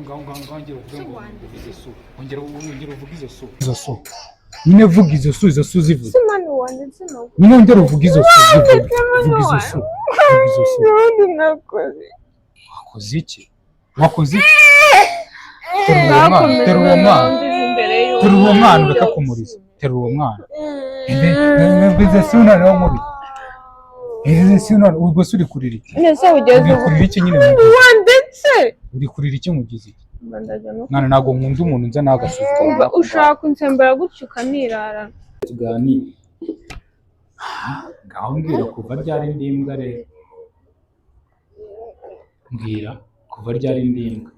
ngongera uvuga izo su ongera uvuga izo su nyine vuga izo su zivuga simani wanditse no nyine ongera uvuga izo su vuga izo su wakoze iki terura uwo mwana ureka kumuriza terura uwo mwana bize suna no mubi suna ubwo suri kurira iki nese ugeze kurira iki nyine wanditse uri kurira iki mugize mwana nago nkunda umuntu nza nagasuzuma ushaka kunsembera gutyo ukanirara tuganire ngaho mbwira kuva ryari ndimbwa rero mbwira kuva ryari ndimbwa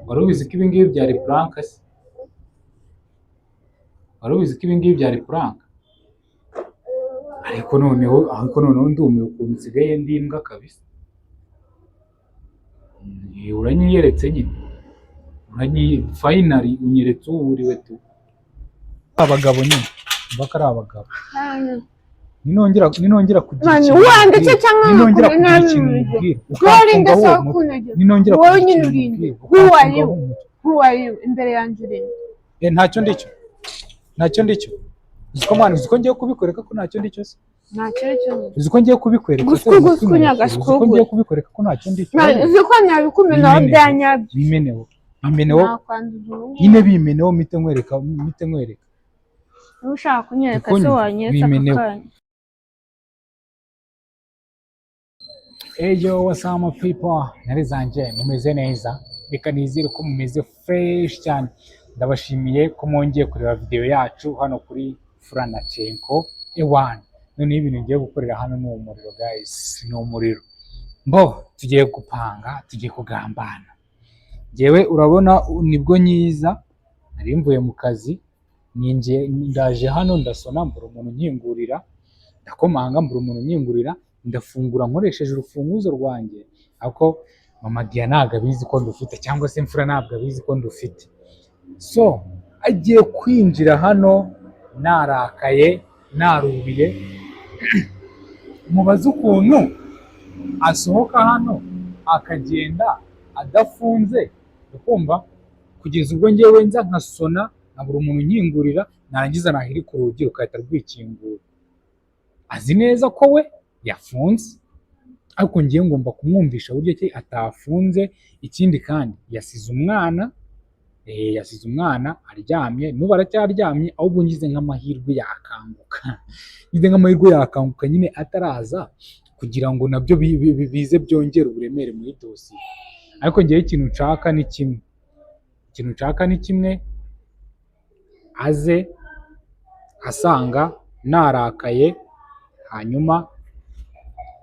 wari ubizi ko ibingibi byari prank se wari ubizi ko ibingibi byari prank ariko noneho ndumiwe ukuntu nsigaye ndimbwa kabisa uranyiyeretse nyine finally unyeretse uwo uriwe tu abagabo nyine mbaka ari abagabo ninongera kugira mani wanditse cyangwa ninongera kugira ikintu mubwira ukafunga wo mutwe ninongera wowe nyine urinde who are you imbere yanjye urinde ntacyo ndicyo uziko mwana uziko ngiye kubikwereka ko ntacyo ndicyo se ntacyo uziko ngiye kubikwereka uziko ngiye kubikwereka ko ntacyo ndicyo uziko nyabikumena byanyabyo bimeneho nyine bimeneho mite nkwereka ushaka kunyereka se wanyereka akanya Eyo wasama people nari zanje mumeze neza reka nizire ko mumeze fresh cyane ndabashimiye ko mwongeye kureba video yacu hano kuri Franachenko E1 none ibintu ngiye gukorera hano ni umuriro guys ni umuriro mbo tugiye gupanga tugiye kugambana jewe urabona nibwo nyiza nari mvuye mu kazi ndaje hano ndasona mbura umuntu nkingurira ndakomanga mbura umuntu nkingurira ndafungura nkoresheje urufunguzo rwanjye ako mama Dia ntago abizi ko ndufite cyangwa se mfura ntabwo abizi ko ndufite so agiye kwinjira hano narakaye narubiye mubaze ukuntu asohoka hano akagenda adafunze ukumva kugeza ubwo ngewe nza nkasona nabura umuntu nkingurira narangiza nahiri ku rugi rukahita rwikingura azi neza ko we yafunze ariko ngiye ngomba kumwumvisha buryo ki atafunze ikindi kandi yasize umwana aryamye n'ubu aracyaryamye ahubwo ngize nk'amahirwe yakanguka nyine ataraza kugira ngo nabyo bize byongera uburemere muri dosiye ariko ngiye ikintu nshaka ni kimwe aze asanga narakaye hanyuma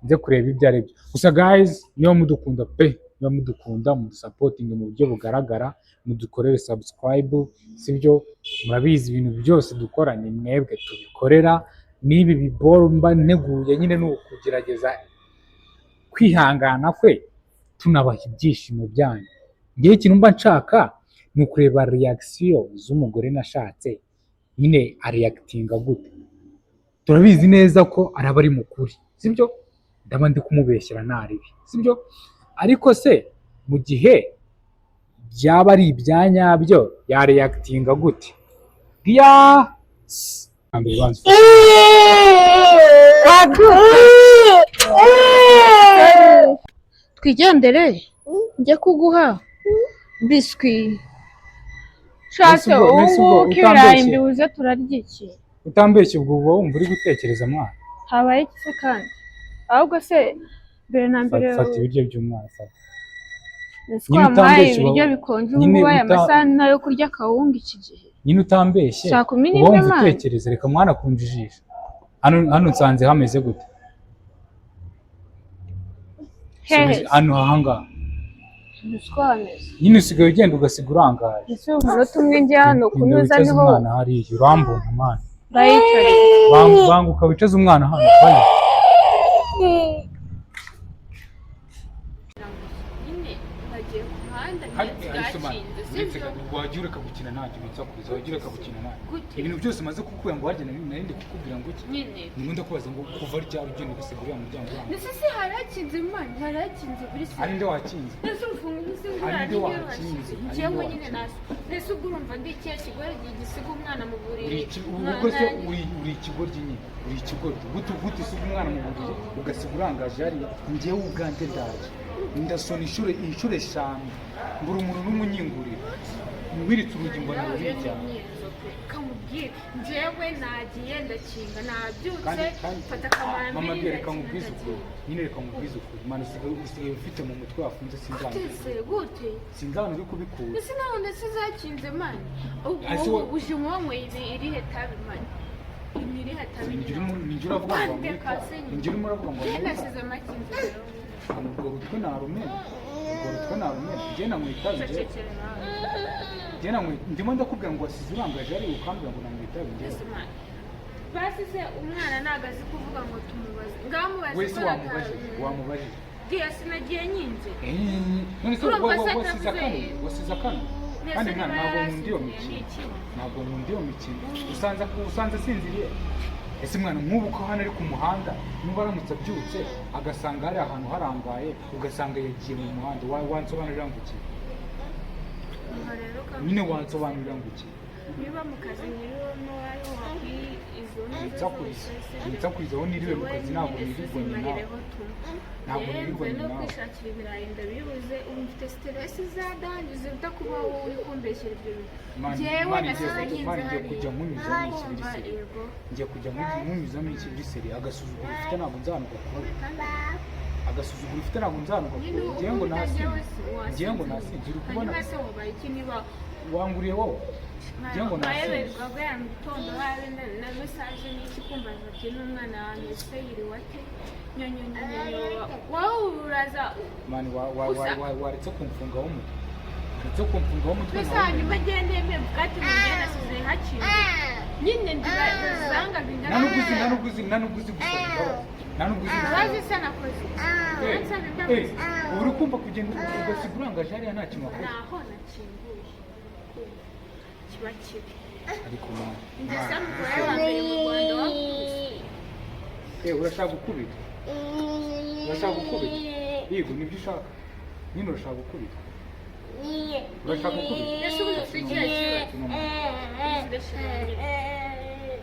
nze kureba ibyo ari byo gusa guys niyo mudukunda niyo mudukunda mudusapoting mu buryo bugaragara mudukorere subscribe sibyo murabizi ibintu byose dukora ni mwebwe tubikorera nibi bibomba neguye nyine no kugerageza kwihangana kwe tunabaha ibyishimo byanyu ngiye ikintu mba nshaka ni ukureba reaction z'umugore nashatse nyine areactinga gute turabizi neza ko araba ari mukuri sibyo ndaba ndi kumubeshyira naribi sibyo ariko se mu gihe byaba ari ibyanyabyo ya reactinga gute twigendere njye kuguha biswi shatse ubu kirayi mbibuze turarya iki utambeshye ubwo wumva uri gutekereza mwana habaye iki se kandi ahubwo se mbere na mbere fata ibiryo by'umwana fata twamuhaye ibiryo bikonje ubu ngubu aya masaha nayo kurya akawunga iki gihe nyine utambeshye saa kumi n'imwe mwana utekereza reka mwana akunje ijisho hano nsanze hameze gute hano ahangaha nyine usigaye ugenda ugasiga urangaye ese umunota umwe njye hano kunyuza niho umwana hariya urambona mwana bayicare banguka wicaze umwana hano uretse wajya ureka gukina ntacyo bitsakuza wajya ureka gukina ntacyo ibintu byose maze kukubwira ngo warya narindi kukubwira ngo iki nyine ndakubaza ngo kuva ryari ugenda ugasigura uriya muryango wanjye ndetse se harakinze imana harakinze buri se ari nde wakinze ndetse urufunga n'isingura ari nde wakinze njyewe nyine nasi ndetse ubwo urumva ndi ikihe kigore gisiga umwana mu buriri ubwo se uri ikigoryi nyine uri ikigoryi gute usiga umwana mu buriri ugasiga urangaje hariya njyewe ubwanjye ndaje ndasona inshuro eshanu mbura umuntu n'umunyingurira wiritse urugi mbona ruriya cyane kamubwire njyewe nagiye ndakinga nabyutse mfata akamara mama reka nkubwize ukuri nyine reka nkubwize ukuri mana usigaye ufite mu mutwe wafunze gute sinzabona uri kubikura ndetse nawe ndetse zakinze mani uje wanyweye irihe tabi mani irihe tabi ninjye uravuga ngo ninjye urimo uravuga ngo nasize amakinze rero urwo rutwe narumena njye namwitabe ndimo ndakubwira ngo wasize urangaje ari ukambwira ngo namwitabe njye basi se umwana ntabwo azi kuvuga ngo tumubaze ngamubaze wese wamubajije diya sinagiye nyinze none se wasize akano kandi mwana ntabwo nkunda iyo mikino usanze asinziriye ese mwana nk'ubu ko hano ari ku muhanda niba aramutse abyutse agasanga hari ahantu harangaye ugasanga yagiye mu muhanda wansobanurira ngo iki nyine wansobanurira ngo iki niba mu kazi nyiriwe n'uwari wakwiye izo nitsakuriza aho niriwe mu kazi ntabwo niribonye nawe ntabwo niribonye no nawe kwishakira ibirayi ndabibuze ubu mfite stress zadangiza utakuba wowe uri kumbeshyera ibyo bintu njyewe nasangiye ngiye kujya nkunyuzamo iki biri seri ngiye kujya nkunyuzamo iki biri seri agasuzuguro ufite ntabwo nzanuka kure agasuzuguro ufite ntabwo nzanuka kure ngiye ngo nasinze uri kubona wanguriye wowe ngiye ngo nasinze bayoberwa guhera mu gitondo habe na mesaje n'iki kumbaza ati n'umwana wanjye se yiriwe ate nyonyonyonyo wowe uraza mani waretse kumfungaho umutwe waretse kumfungaho umutwe mbese hanyuma agende mbevuga ati mugende nasize hakinze nyine ndizanga bingana nta n'ubwo uzi gusaba imbabazi bazi se nakoze ubu uri kumva kugenda ugasiga urangaje hariya nta kintu wakoze naho nakinguye kiba kibi ariko mwana ndetse mugore wa mbere mu Rwanda wakubise urashaka gukubita yego nibyo ushaka nyine urashaka gukubita urashaka gukubita ese ubu ufite ikihe kibazo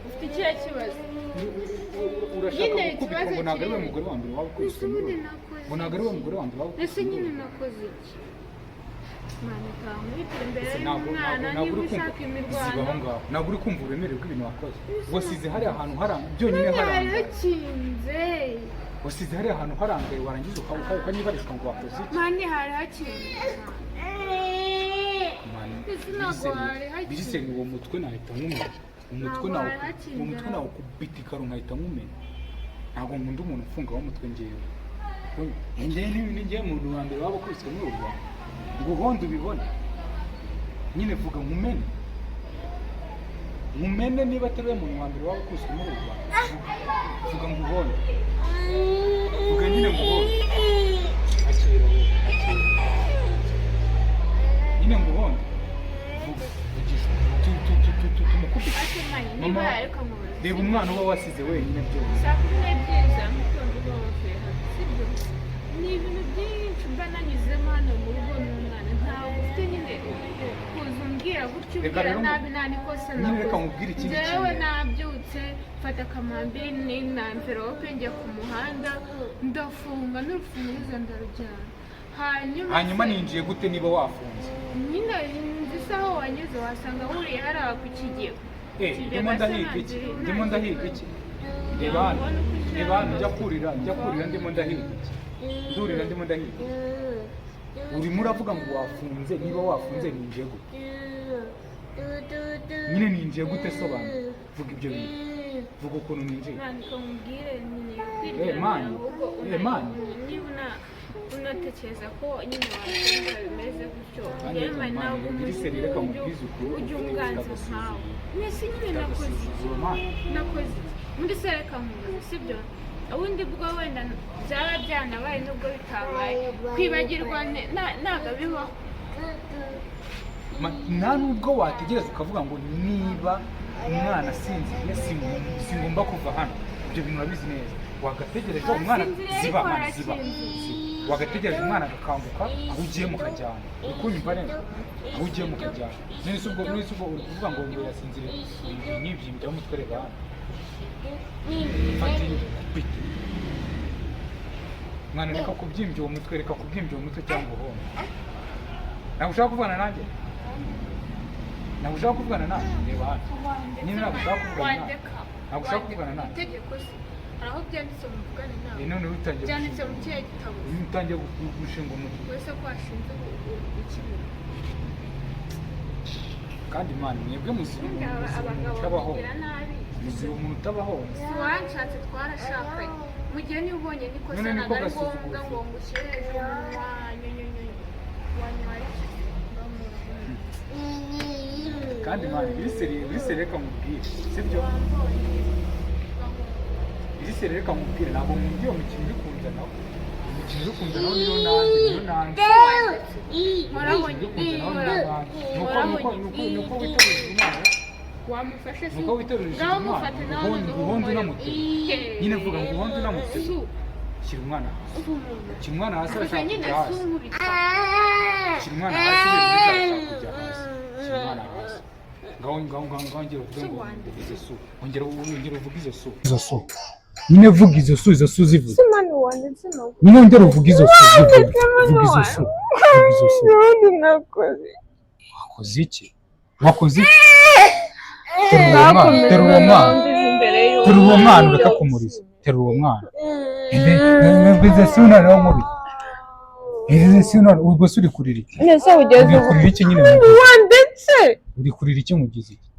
ufite ikihe kibazo urashaka gukubita ngo ntabwo ari we mugore wa mbere waba ukubise ngo ntabwo ari we mugore wa mbere waba ukubise ese nyine nakoze iki mwana utamwitira imbere y'umwana niba ushaka imirwano ntabwo uri kumva uburemere bw'ibintu wakoze wasize hari ahantu byonyine harakinze wasize hari ahantu harangaye warangiza ukanyibarishwa ngo wakoze iki mani hari hakinze biriseri uwo mutwe nahita nkumena umutwe nawe ukubita ikaro nkahita nkumena ntabwo nkunda umuntu ufungaho umutwe ngewe ngewe umuntu wa mbere waba ukubiswe muri uru Rwanda ngo uhondo ubibone nyine vuga nkumene niba atari we muntu wa mbere waba ukubiswe muri uru Rwanda vuga ngo uhondo vuga nyine ngo uhondo akira wowe nyine ngo uhondo vuga tumukubite mama reba umwana uba wasize wenyine byose saa kumi n'ebyiri za mugitondo uba wavuye hano sibyo ni ibintu byinshi mba nanyuzemo hano mu rugo n'umwana ntabwo ufite nyine kuza umbwira gutyo ubwira nabi nta n'ikosa nakoze njyewe nabyutse mfata akamambiri na mverope njya ku muhanda ndafunga n'urufunguzo ndarujyana hanyuma ninjiye gute niba wafunze nyine nzi se aho wanyuze wasanga wuriye hariya ku kigero ndimo ndahiga iki reba hano njya kurira ndimo ndahiga iki ndurira ndimo ndahiga iki urimo uravuga ngo wafunze niba wafunze ninjiye gute nyine ninjiye gute sobanura vuga ibyo bintu vuga ukuntu ninjiye mani unatekereza ko nyine wakumva bimeze gutyo yewe ntabwo ujya umwanzi nkawe mbese nyine nakoze muri se reka nkubaze sibyo ubundi bwo wenda byaba byanabaye nubwo bitabaye kwibagirwa ntabwo bibaho nta nubwo wategereza ukavuga ngo niba umwana asinziriye singomba kuva hano. Ibyo bintu urabizi neza. Wagategereje umwana ziba wagategereje umwana agakanguka aho ugiye mukajyana. Uri kunyumva neza? Aho ugiye mukajyana. None se ubwo uri kuvuga ngo ngo yasinziriye n'ibyimbi byo mutwereka hano. Fati bite. Mwana reka kubyimbye uwo mutwe, reka kubyimbye uwo mutwe cyangwa uhombe. Ntabwo ushaka kuvugana nanjye? Ntabwo ushaka kuvugana nanjye? Reba hano. Niba ntabwo ushaka kuvugana nanjye. Ntabwo ushaka kuvugana nanjye. Itegeko se. Hari aho byanditse mu mvugane nawe. None utangiye. Byanditse mu kihe gitabo? Utangiye gushinga umutwe. Wese ko washinze ikibuga. Kandi Imana mwebwe muzira umuntu utabaho. Muzira umuntu utabaho. Wanshatse twarashakanye. Mu gihe niba ubonye nikosa ntabwo ari ngombwa ngo ngushyire hejuru umunwa wanywaye. Kandi Imana biri reka mubwire, sibyo? Biri reka mubwire, ntabwo mwumviye umukino uri kunzanaho. Umukino uri kunzanaho niyo nanjye. Nuko witoruje umwana. Wamufashe se? Nuko witoruje umwana. Ubundi unamutse. Nyine vuga ngo ubundi unamutse. Shyira umwana hasi. Shyira umwana hasi arashaka kujya hasi. Shyira umwana hasi arashaka kujya hasi. Shyira umwana hasi. Ngaho ngera uvuge ngo uvugize su. Ongera uvuge izo su. Izo su. Nyine vuga izo su zivuze. Simani wanditse no. Nyine ongera uvuge izo su zivuze. Vuga izo su. Vuga izo su. Nakoze. Wakoze iki? Wakoze iki? Terura uwo mwana ureka kumuriza. Terura uwo mwana. Bize suna rero mubi. Bize suna ubwo suri kurira iki? Nese ugeze kurira iki nyine wanditse. Uri kurira iki mugize iki?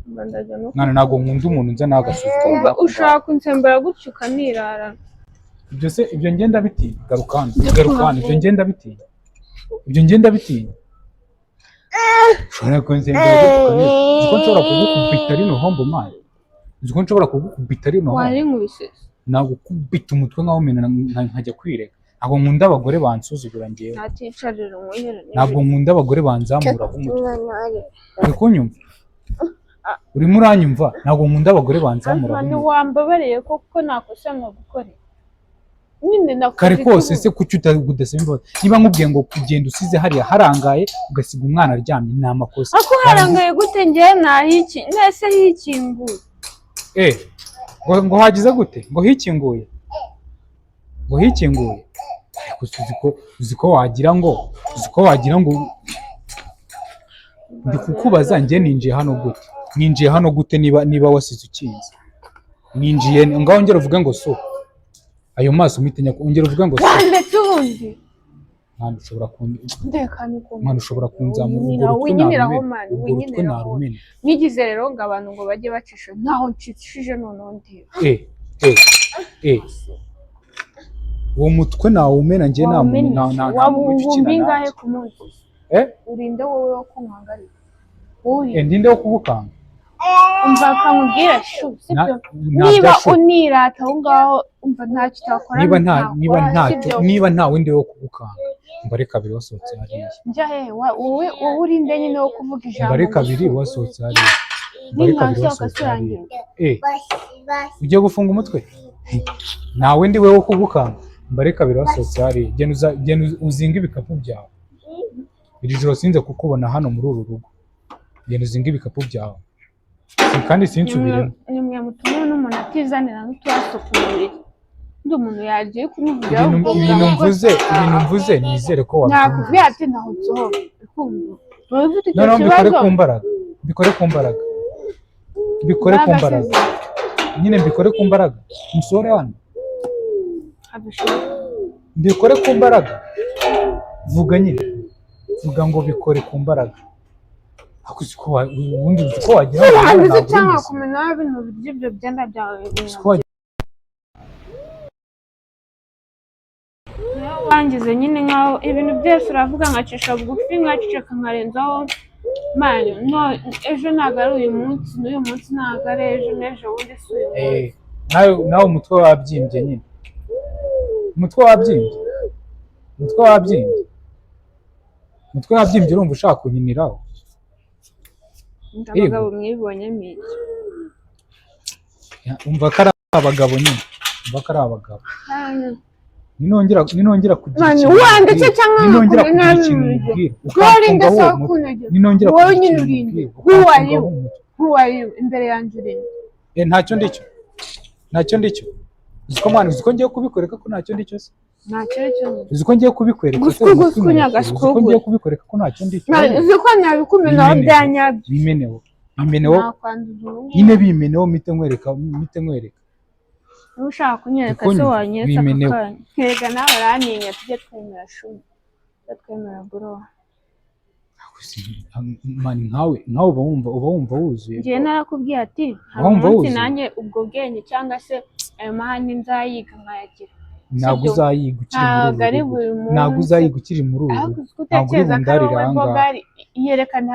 Mwana ntago nkunda umuntu nza nagasuzuma. Ushaka kunsembera gutyo ukanirara. Ibyo se ibyo ngenda biti garukana ibyo ngenda biti. Ibyo ngenda biti. Ushobora kunsembera gutyo ukanirara. Uko nshobora kugukubita rino hombo mwana. Uko nshobora kugukubita rino hombo. Wari nkubisese. Nagukubita umutwe nkaho mena nkajya kwireka. Ntabwo nkunda abagore bansuzugura ngewe. Naticarira umuherere. Ntabwo nkunda abagore banzamura umutwe. Uri kunyumva? Urimo uranyumva? Ntabwo nkunda abagore banzamura umutwe. Ni wambabareye koko nakosa nkagukore. Nyine nakoze. Kare kose se kuki utagudasaba imbabazi? Niba nkubwiye ngo kugenda usize hariya harangaye ugasiga umwana aryamye ni amakosa. Ako harangaye gute ngewe nahiki? Nese hikinguye. Ngo hagize gute? Ngo hikinguye. Ngo hikinguye. Uziko wagira ngo ndi kukubaza njye ninjiye hano gute niba wasize ukinze. Ninjiye ngaho ngera uvuga ngo so. Ayo maso umitinya ongera uvuga ngo so. Ndetse ubundi. Mwana ushobora ndekanye ko. Mwana ushobora kunzamura winyinira narumene. Nigize rero ngo abantu ngo bajye bacisha ntaho ncishije noneho ndi. Uwo mutwe nawe umena njye nta wabingahe ku munsi. Urinde wowe wo kunkangarira. Ndinde wo kubukanga. Umva kamubwira shu sibyo. Niba unirata aho ngaho umva ntacyo utakora. Niba nta windi wo kubukanga. Mbare kabiri wasohotse hariya. Njya he wowe urinde nyine wo kuvuga ijambo. Mbare kabiri wasohotse hariya. Mbare kabiri wasohotse hariya. Ugiye gufunga umutwe? Nta windi we wo kubukanga. Mbare kabiri wasohotse hariya. Genda uzinga ibikapu byawe. Iri joro sinze kukubona hano muri uru rugo. Genda uzinga ibikapu byawe. Kandi sinsubiremo. Nimwe mutumwe n'umuntu atizanira n'utwaso ku mubiri. Ndi umuntu yagiye kumuvugira ibintu mvuze nizere ko wabyumva. Nakubwiye ati naho nsohoka. No, bikore ku mbaraga. Nyine mbikore ku mbaraga. Musore hano. Mbikore ku mbaraga. Vuga nyine. Vuga ngo bikore ku mbaraga. Akuzi ko ubundi uko wagira ngo ntabwo cyangwa kumenya ibintu by'ibyo byenda byawe. Wangize nyine nkaho ibintu byose uravuga nkacisha bugufi nkaceceka nkarenzaho mani ejo ntabwo ari uyu munsi n'uyu munsi ntabwo ari ejo n'ejo bundi si uyu munsi. Nawe umutwe wabyimbye nyine. Umutwe wabyimbye urumva ushaka kunyiniraho. abagabo mwibonyemo iki umva ko ari abagabo nyine umva ko ari abagabo ninongera kugira mani wanditse cyangwa ninongera kugira ikintu mubwira ukafunga wowe mutwe ninongera wowe nyine urinde who are you imbere yanjye urinde ntacyo ndicyo uziko mwana uziko ngiye kubikwereka ko ntacyo ndicyo se ntacyo cyo uziko ngiye kubikwereka uziko ngiye kubikwereka ko ntacyo ndicyo uziko nabikumenaho byanyabyo bimeneho nyine bimeneho mite nkwereka ushaka kunyereka se wanyereka akanya nkega nawe uraninya tujye twemera shumi tujye twemera bro mani nkawe uba wumva wuzuye ngiye narakubwiye ati hari umunsi nanjye ubwo bwenge cyangwa se ayo mahane nzayiga nkayagira ntabwo uzayiga ukiri muri ubu ntabwo uri bundarire ahangaha yerekana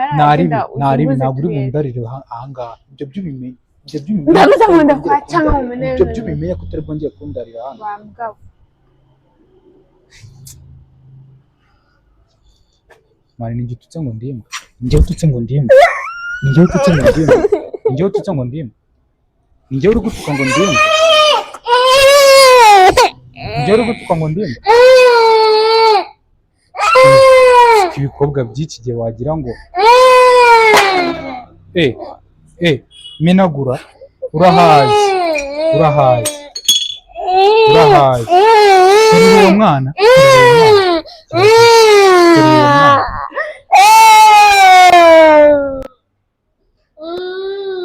ntabwo uri bundarire ahangaha ibyo by'ubimenye ndabuze ngo ndakwacanga mu menero ibyo by'ubimenye ko utari bwongeye kundarira hano wambwabo mani ninjye ututse ngo ndimwe ninjye ututse ngo ndimwe ninjye uri gutuka ngo ndimwe ibikobwa by'iki gihe wagira ngo menagura urahaze terura uwo mwana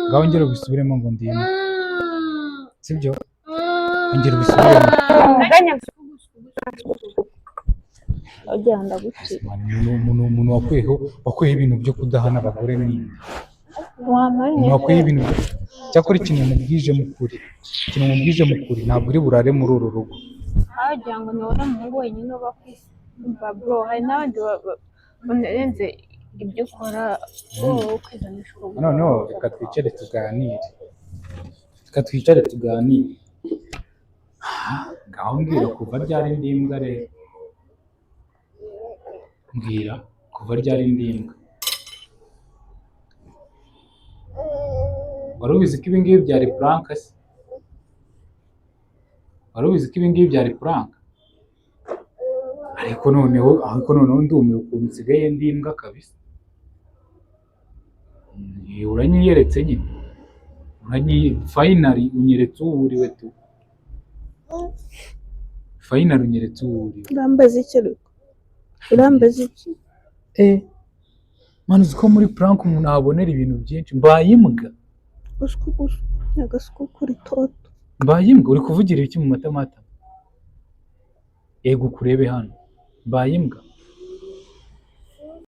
ngaho ngera ubisubiremo ngo ndimwe sibyo ongera ubisubiremo umuntu wakuyeho ibintu byo kudahana abagore n'indi wakwiye ibintu cyakora ikintu mubwije mukuri ntabwo uri burare muri uru rugo wagira ngo ni wowe umuhungu wenyine uba kumva bro hari n'abandi barenze ibyo ukora wowe kwizanisha urugo noneho reka twicare tuganire ngaho mbwira kuva ryari ndimbwa rero mbwira kuva ryari ndimbwa wari ubizi ko ibingibi byari puranka se ariko noneho ndumiwe ukuntu nsigaye ndimbwa kabisa uranyiyeretse nyine fayinari unyeretse uwo uriwe tu urambaza iki mani uzi ko muri puranka umuntu ahabonera ibintu byinshi mbaye imbwa agasuku kuri toto mbaye imbwa uri kuvugira iki mu matamata yego kurebe hano mbaye imbwa